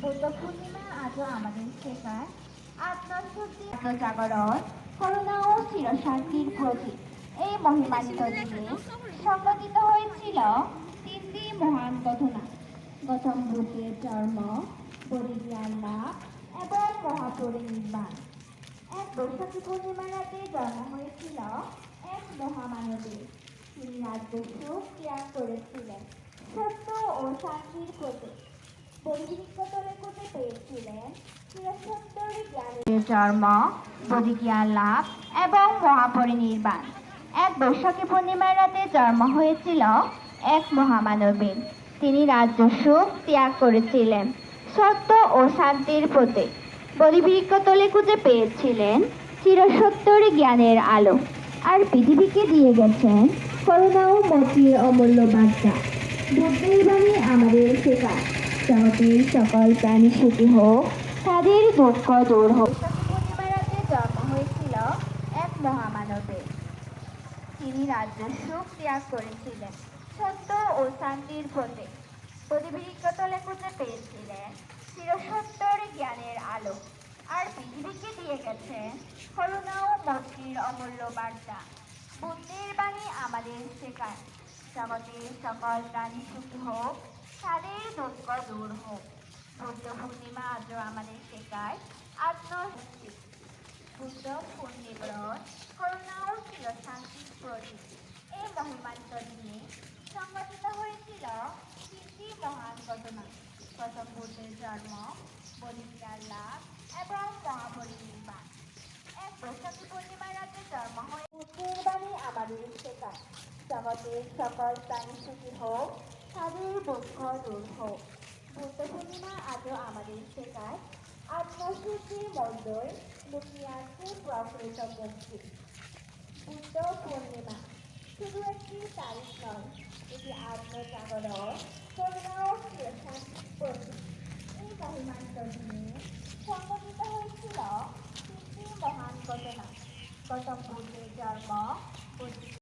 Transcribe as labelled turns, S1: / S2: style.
S1: বুদ্ধ পূর্ণিমা আজও আমাদের শেখায় আত্মশুদ্ধি, আত্মজাগরণ, করুণা ও চিরশান্তির প্রতীক। এই মহিমান্বিত দিনে সংঘটিত হয়েছিল তিনটি মহান ঘটনা: গৌতম বুদ্ধের জন্ম, বোধিজ্ঞান লাভ এবং মহাপরিনির্বাণ। এক বৈশাখী পূর্ণিমার রাতে জন্ম হয়েছিল এক মহামানবের। তিনি রাজ্য সুখ ত্যাগ করেছিলেন সত্য ও শান্তির প্রতীক। বহির্গতলে করতে পেরেছিলেন চিরসত্তরী জ্ঞানের জন্ম, বোধিজ্ঞান লাভ এবং মহাপরিনির্বাণ। এক বৈশাখী পূর্ণিমার রাতে জন্ম হয়েছিল এক মহামানবের। তিনি রাজ্য সুখ ত্যাগ করেছিলেন সত্য ও শান্তির প্রতীক। বহির্গতলে খুঁজে পেয়েছিলেন চিরসত্তরী জ্ঞানের আলো, আর পৃথিবীকে দিয়ে গেছেন করুণা ও মতির অমূল্য বার্তা। বুদ্ধের বাণী আমাদের শেখায় জগতের সকল প্রাণী সুখী হোক, তাদের দুঃখ দূর হোক। পূর্ণিমার রাতে জন্ম হয়েছিল এক মহামানবের। তিনি রাজ্য সুখ ত্যাগ করেছিলেন সত্য ও শান্তির প্রতীক। পৃথিবীগতলে খুঁজে পেয়েছিলেন চিরসত্তর জ্ঞানের আলো, আর পৃথিবীকে দিয়ে গেছেন করুণা ও মতির অমূল্য বার্তা। বুদ্ধের বাণী আমাদের শেখায় জগতের সকল প্রাণী সুখী হোক, তাদের দুঃখ দূর হোক। বুদ্ধ পূর্ণিমা আজও আমাদের শেখায় আত্মশুদ্ধি। বুদ্ধ পূর্ণিমা করুণা ও চিরশান্তির প্রতীক। এই মহিমান্বিত দিনে সংঘটিত হয়েছিল তিনটি মহান ঘটনা: গৌতম বুদ্ধের জন্ম, বোধিজ্ঞান লাভ এবং মহাপরিনির্বাণ। এক বৈশাখী পূর্ণিমার রাতে জন্ম হয়ে বুদ্ধের বাণী আমাদের শেখায় জগতের সকল প্রাণী সুখী হোক, তাদের দুঃখ দূর হোক। বুদ্ধ পূর্ণিমা আজও আমাদের শেখায় আত্মশুদ্ধির মধ্যে লুকিয়ে আছে প্রকৃত মুক্তি। বুদ্ধ পূর্ণিমা শুধু একটি তারিখ নয়, এটি আত্মজাগরণ, করুণা ও চিরশান্তির প্রতীক। এই মহিমান্বিত দিনে সংঘটিত হয়েছিল তিনটি মহান ঘটনা: গৌতম বুদ্ধের জন্ম,